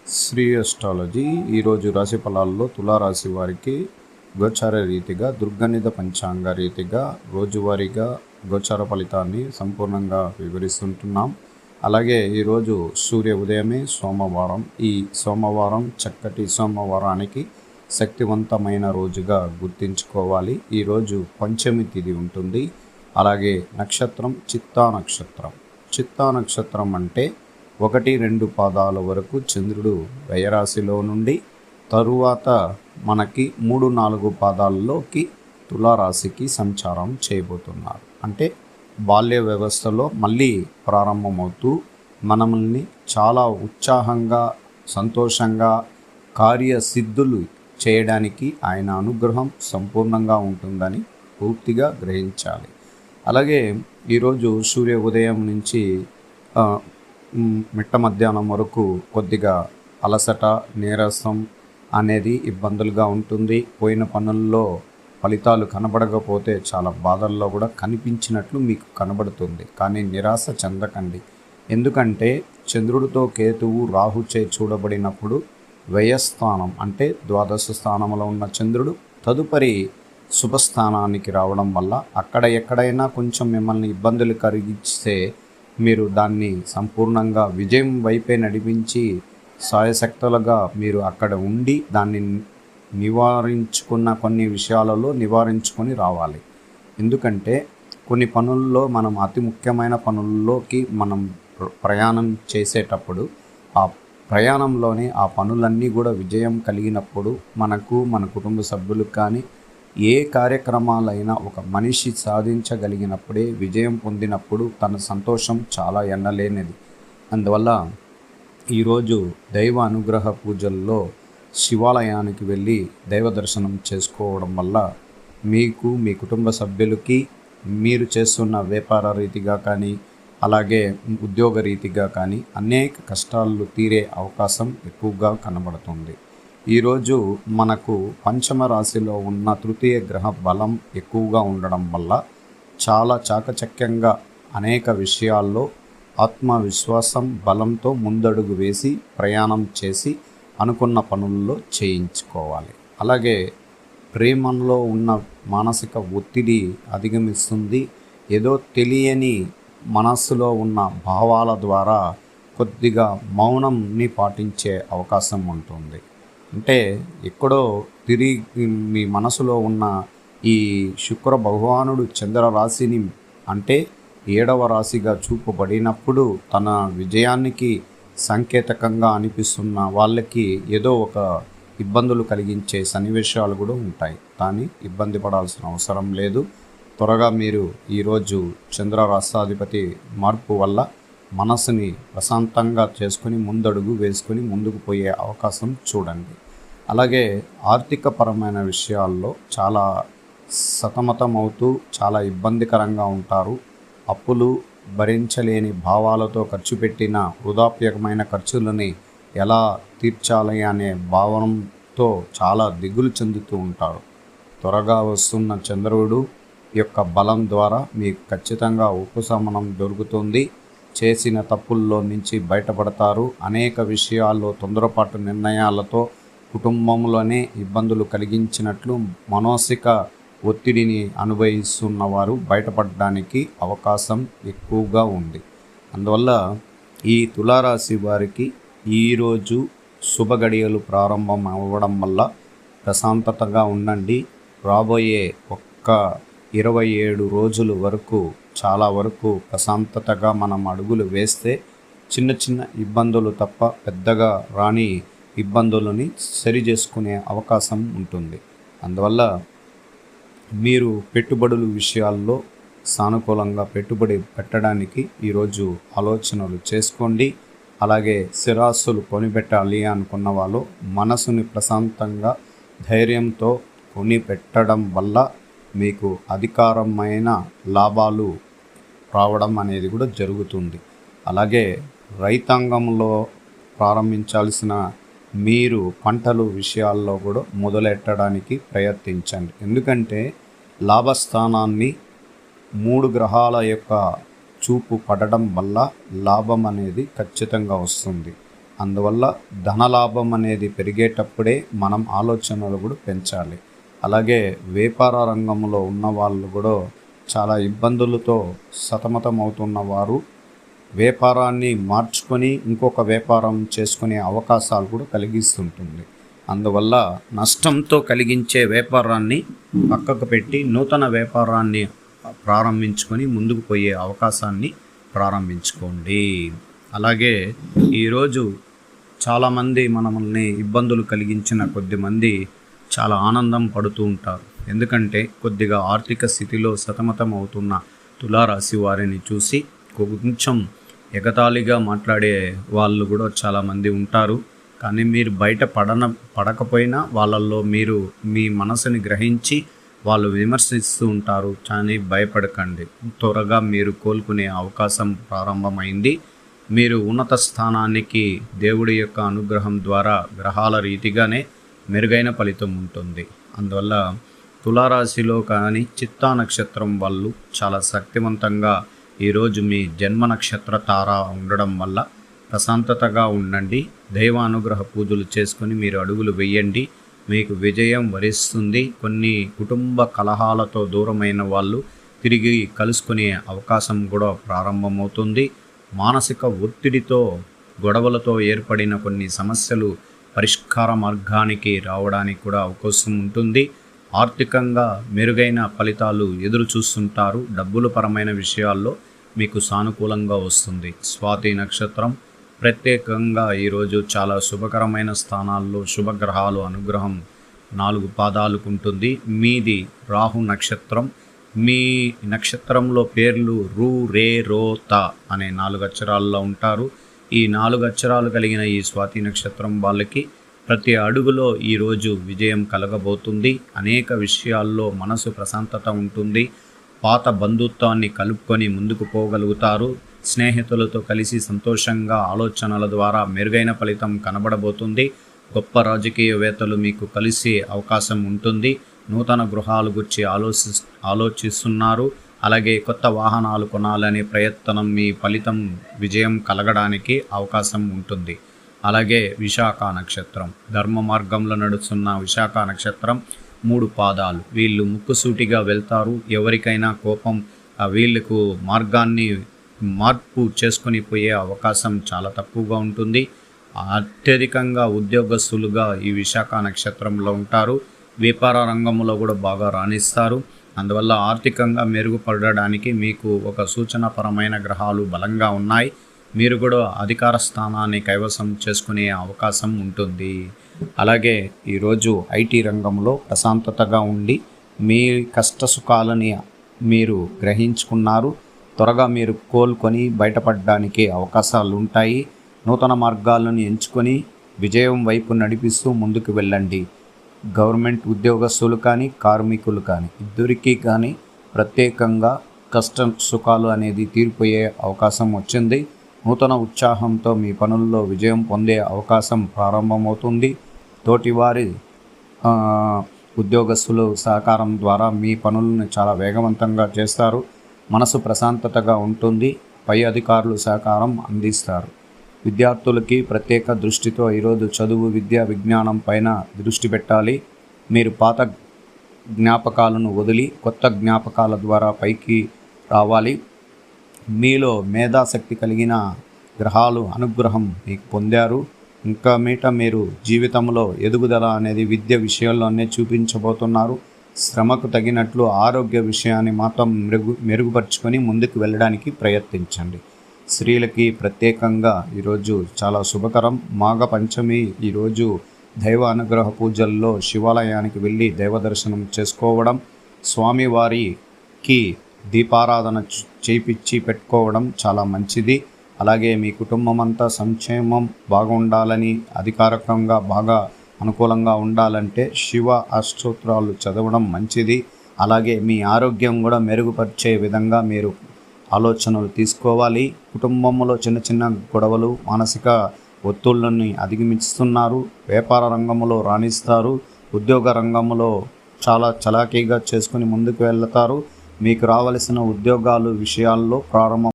Shri astrology ఈరోజు రాశి ఫలాల్లో తులారాశి వారికి గోచార రీతిగా దుర్గణిత పంచాంగ రీతిగా రోజువారీగా గోచార ఫలితాన్ని సంపూర్ణంగా వివరిస్తుంటున్నాం. అలాగే ఈరోజు సూర్య ఉదయమే సోమవారం. ఈ సోమవారం చక్కటి సోమవారానికి శక్తివంతమైన రోజుగా గుర్తించుకోవాలి. ఈరోజు పంచమి తిథి ఉంటుంది. అలాగే నక్షత్రం చిత్తా నక్షత్రం. చిత్తా నక్షత్రం అంటే 1-2 పాదాల వరకు చంద్రుడు వ్యయరాశిలో నుండి తరువాత మనకి 3-4 పాదాల్లోకి తులారాశికి సంచారం చేయబోతున్నారు. అంటే బాల్య వ్యవస్థలో మళ్ళీ ప్రారంభమవుతూ మనల్ని చాలా ఉత్సాహంగా సంతోషంగా కార్యసిద్ధులు చేయడానికి ఆయన అనుగ్రహం సంపూర్ణంగా ఉంటుందని పూర్తిగా గ్రహించాలి. అలాగే ఈరోజు సూర్య ఉదయం నుంచి మిట్ట మధ్యాహ్నం వరకు కొద్దిగా అలసట నీరసం అనేది ఇబ్బందులుగా ఉంటుంది. పోయిన పనుల్లో ఫలితాలు కనబడకపోతే చాలా బాధల్లో కూడా కనిపించినట్లు మీకు కనబడుతుంది. కానీ నిరాశ చెందకండి. ఎందుకంటే చంద్రుడితో కేతువు రాహుచే చూడబడినప్పుడు వ్యయస్థానం అంటే ద్వాదశ స్థానంలో ఉన్న చంద్రుడు తదుపరి శుభస్థానానికి రావడం వల్ల అక్కడ ఎక్కడైనా కొంచెం మిమ్మల్ని ఇబ్బందులు కలిగిస్తే మీరు దాన్ని సంపూర్ణంగా విజయం వైపే నడిపించి సాయశక్తులుగా మీరు అక్కడ ఉండి దాన్ని కొన్ని విషయాలలో నివారించుకొని రావాలి. ఎందుకంటే కొన్ని పనుల్లో మనం అతి ముఖ్యమైన పనుల్లోకి మనం ప్రయాణం చేసేటప్పుడు ఆ ప్రయాణంలోనే ఆ పనులన్నీ కూడా విజయం కలిగినప్పుడు మనకు మన కుటుంబ సభ్యులకు కానీ ఏ కార్యక్రమాలైనా ఒక మనిషి సాధించగలిగినప్పుడే విజయం పొందినప్పుడు తన సంతోషం చాలా ఎన్నలేనిది. అందువల్ల ఈరోజు దైవ అనుగ్రహ పూజల్లో శివాలయానికి వెళ్ళి దైవ దర్శనం చేసుకోవడం వల్ల మీకు మీ కుటుంబ సభ్యులకి మీరు చేస్తున్న వ్యాపార రీతిగా కానీ అలాగే ఉద్యోగ రీతిగా కానీ అనేక కష్టాలు తీరే అవకాశం ఎక్కువగా కనబడుతుంది. ఈరోజు మనకు పంచమ రాశిలో ఉన్న తృతీయ గ్రహ బలం ఎక్కువగా ఉండడం వల్ల చాలా చాకచక్యంగా అనేక విషయాల్లో ఆత్మవిశ్వాసం బలంతో ముందడుగు వేసి ప్రయాణం చేసి అనుకున్న పనుల్లో చేయించుకోవాలి. అలాగే ప్రేమలో ఉన్న మానసిక ఒత్తిడి అధిగమిస్తుంది. ఏదో తెలియని మనస్సులో ఉన్న భావాల ద్వారా కొద్దిగా మౌనంని పాటించే అవకాశం ఉంటుంది. అంటే ఎక్కడో తిరిగి మీ మనసులో ఉన్న ఈ శుక్ర భగవానుడు చంద్రరాశిని అంటే 7వ రాశిగా చూపబడినప్పుడు తన విజయానికి సంకేతకంగా అనిపిస్తున్న వాళ్ళకి ఏదో ఒక ఇబ్బందులు కలిగించే సన్నివేశాలు కూడా ఉంటాయి. కానీ ఇబ్బంది పడాల్సిన అవసరం లేదు. త్వరగా మీరు ఈరోజు చంద్రరాశాధిపతి మార్పు వల్ల మనసుని ప్రశాంతంగా చేసుకొని ముందడుగు వేసుకొని ముందుకు పోయే అవకాశం చూడండి. అలాగే ఆర్థికపరమైన విషయాల్లో చాలా సతమతమవుతూ చాలా ఇబ్బందికరంగా ఉంటారు. అప్పులు భరించలేని భావాలతో ఖర్చు పెట్టిన వృధాప్యకమైన ఖర్చులని ఎలా తీర్చాలి అనే భావనతో చాలా దిగులు చెందుతూ ఉంటారు. త్వరగా వస్తున్న చంద్రుడు యొక్క బలం ద్వారా మీకు ఖచ్చితంగా ఉపశమనం దొరుకుతుంది. చేసిన తప్పుల్లో నుంచి బయటపడతారు. అనేక విషయాల్లో తొందరపాటు నిర్ణయాలతో కుటుంబంలోనే ఇబ్బందులు కలిగించినట్లు మానసిక ఒత్తిడిని అనుభవిస్తున్నవారు బయటపడడానికి అవకాశం ఎక్కువగా ఉంది. అందువల్ల ఈ తులారాశి వారికి ఈరోజు శుభగడియలు ప్రారంభం అవ్వడం వల్ల ప్రశాంతతగా ఉండండి. రాబోయే 27 రోజుల వరకు చాలా వరకు ప్రశాంతతగా మనం అడుగులు వేస్తే చిన్న చిన్న ఇబ్బందులు తప్ప పెద్దగా రాని ఇబ్బందులని సరి చేసుకునే అవకాశం ఉంటుంది. అందువల్ల మీరు పెట్టుబడుల విషయాల్లో సానుకూలంగా పెట్టుబడి పెట్టడానికి ఈరోజు ఆలోచనలు చేసుకోండి. అలాగే స్థిరాస్తులు కొనిపెట్టాలి అనుకున్న వాళ్ళు మనసుని ప్రశాంతంగా ధైర్యంతో కొనిపెట్టడం వల్ల మీకు అధికారమైన లాభాలు రావడం అనేది కూడా జరుగుతుంది. అలాగే రైతాంగంలో ప్రారంభించాల్సిన మీరు పంటలు విషయాల్లో కూడా మొదలెట్టడానికి ప్రయత్నించండి. ఎందుకంటే లాభస్థానాన్ని 3 గ్రహాల యొక్క చూపు పడడం వల్ల లాభం అనేది ఖచ్చితంగా వస్తుంది. అందువల్ల ధనలాభం అనేది పెరిగేటప్పుడే మనం ఆలోచనలు కూడా పెంచాలి. అలాగే వ్యాపార రంగంలో ఉన్న వాళ్ళు కూడా చాలా ఇబ్బందులతో సతమతం అవుతున్న వారు వ్యాపారాన్ని మార్చుకొని ఇంకొక వ్యాపారం చేసుకునే అవకాశాలు కూడా కలిగిస్తుంటుంది. అందువల్ల నష్టంతో కలిగించే వ్యాపారాన్ని పక్కకు పెట్టి నూతన వ్యాపారాన్ని ప్రారంభించుకొని ముందుకు పోయే అవకాశాన్ని ప్రారంభించుకోండి. అలాగే ఈరోజు చాలామంది మనల్ని ఇబ్బందులు కలిగించిన కొద్దిమంది చాలా ఆనందం పడుతూ ఉంటారు. ఎందుకంటే కొద్దిగా ఆర్థిక స్థితిలో సతమతం అవుతున్న తులారాశి వారిని చూసి కొంచెం ఎగతాళిగా మాట్లాడే వాళ్ళు కూడా చాలామంది ఉంటారు. కానీ మీరు బయట పడకపోయినా వాళ్ళల్లో మీరు మీ మనసుని గ్రహించి వాళ్ళు విమర్శిస్తూ ఉంటారు. కానీ భయపడకండి, త్వరగా మీరు కోలుకునే అవకాశం ప్రారంభమైంది. మీరు ఉన్నత స్థానానికి దేవుడి యొక్క అనుగ్రహం ద్వారా గ్రహాల రీతిగానే మెరుగైన ఫలితం ఉంటుంది. అందువల్ల తులారాశిలో కానీ చిత్తా నక్షత్రం వాళ్ళు చాలా శక్తివంతంగా ఈరోజు మీ జన్మ నక్షత్ర తార ఉండడం వల్ల ప్రశాంతతగా ఉండండి. దైవ అనుగ్రహ పూజలు చేసుకొని మీరు అడుగులు వేయండి, మీకు విజయం వరిస్తుంది. కొన్ని కుటుంబ కలహాలతో దూరమైన వాళ్ళు తిరిగి కలుసుకునే అవకాశం కూడా ప్రారంభమవుతుంది. మానసిక ఒత్తిడితో గొడవలతో ఏర్పడిన కొన్ని సమస్యలు పరిష్కార మార్గానికి రావడానికి కూడా అవకాశం ఉంటుంది. ఆర్థికంగా మెరుగైన ఫలితాలు ఎదురు చూస్తుంటారు. డబ్బుల పరమైన విషయాల్లో మీకు సానుకూలంగా వస్తుంది. స్వాతి నక్షత్రం ప్రత్యేకంగా ఈరోజు చాలా శుభకరమైన స్థానాల్లో శుభగ్రహాలు అనుగ్రహం 4 పాదాలకు ఉంటుంది. మీది రాహు నక్షత్రం. మీ నక్షత్రంలో పేర్లు రు, రే, రో, త అనే 4 అక్షరాల్లో ఉంటారు. ఈ 4 అక్షరాలు కలిగిన ఈ స్వాతి నక్షత్రం వాళ్ళకి ప్రతి అడుగులో ఈరోజు విజయం కలగబోతుంది. అనేక విషయాల్లో మనసు ప్రశాంతత ఉంటుంది. పాత బంధుత్వాన్ని కలుపుకొని ముందుకు పోగలుగుతారు. స్నేహితులతో కలిసి సంతోషంగా ఆలోచనల ద్వారా మెరుగైన ఫలితం కనబడబోతుంది. గొప్ప రాజకీయవేత్తలు మీకు కలిసే అవకాశం ఉంటుంది. నూతన గృహాల గురించి ఆలోచిస్తున్నారు. అలాగే కొత్త వాహనాలు కొనాలనే ప్రయత్నం మీ ఫలితం విజయం కలగడానికి అవకాశం ఉంటుంది. అలాగే విశాఖ నక్షత్రం, ధర్మ మార్గంలో నడుస్తున్న విశాఖ నక్షత్రం 3 పాదాలు. వీళ్ళు ముక్కుసూటిగా వెళ్తారు. ఎవరికైనా కోపం వీళ్ళకు మార్గాన్ని మార్పు చేసుకొని పోయే అవకాశం చాలా తక్కువగా ఉంటుంది. అత్యధికంగా ఉద్యోగస్తులుగా ఈ విశాఖ నక్షత్రంలో ఉంటారు. వ్యాపార రంగంలో కూడా బాగా రాణిస్తారు. అందువల్ల ఆర్థికంగా మెరుగుపడడానికి మీకు ఒక సూచనపరమైన గ్రహాలు బలంగా ఉన్నాయి. మీరు కూడా అధికార స్థానాన్ని కైవసం చేసుకునే అవకాశం ఉంటుంది. అలాగే ఈరోజు ఐటీ రంగంలో ప్రశాంతతగా ఉండి మీ కష్ట సుఖాలని మీరు గ్రహించుకున్నారు. త్వరగా మీరు కోలుకొని బయటపడడానికి అవకాశాలు ఉంటాయి. నూతన మార్గాలను ఎంచుకొని విజయం వైపు నడిపిస్తూ ముందుకు వెళ్ళండి. గవర్నమెంట్ ఉద్యోగస్తులు కానీ కార్మికులు కానీ ఇద్దరికీ కానీ ప్రత్యేకంగా కష్ట సుఖాలు అనేది తీరిపోయే అవకాశం వచ్చింది. నూతన ఉత్సాహంతో మీ పనుల్లో విజయం పొందే అవకాశం ప్రారంభమవుతుంది. తోటివారి ఉద్యోగస్తులు సహకారం ద్వారా మీ పనులను చాలా వేగవంతంగా చేస్తారు. మనసు ప్రశాంతతగా ఉంటుంది. పై అధికారులు సహకారం అందిస్తారు. విద్యార్థులకి ప్రత్యేక దృష్టితో ఈరోజు చదువు, విద్య, విజ్ఞానం పైన దృష్టి పెట్టాలి. మీరు పాత జ్ఞాపకాలను వదిలి కొత్త జ్ఞాపకాల ద్వారా పైకి రావాలి. మీలో మేధాశక్తి కలిగిన గ్రహాలు అనుగ్రహం మీకు పొందారు. ఇంకా మీట మీరు జీవితంలో ఎదుగుదల అనేది విద్య విషయంలోనే చూపించబోతున్నారు. శ్రమకు తగినట్లు ఆరోగ్య విషయాన్ని మాత్రం మెరుగుపరుచుకొని ముందుకు వెళ్ళడానికి ప్రయత్నించండి. స్త్రీలకి ప్రత్యేకంగా ఈరోజు చాలా శుభకరం. మాఘ పంచమి ఈరోజు దైవ అనుగ్రహ పూజల్లో శివాలయానికి వెళ్ళి దైవ దర్శనం చేసుకోవడం, స్వామివారికి దీపారాధన చేయించి పెట్టుకోవడం చాలా మంచిది. అలాగే మీ కుటుంబం అంతా సంక్షేమం బాగుండాలని, అధికారికంగా బాగా అనుకూలంగా ఉండాలంటే శివ అష్టోత్తరాలు చదవడం మంచిది. అలాగే మీ ఆరోగ్యం కూడా మెరుగుపరిచే విధంగా మీరు ఆలోచనలు తీసుకోవాలి. కుటుంబంలో చిన్న చిన్న గొడవలు, మానసిక ఒత్తిళ్లని అధిగమిస్తున్నారు. వ్యాపార రంగంలో రాణిస్తారు. ఉద్యోగ రంగంలో చాలా చలాకీగా చేసుకుని ముందుకు వెళ్తారు. మీకు రావలసిన ఉద్యోగాలు విషయాల్లో ప్రారంభం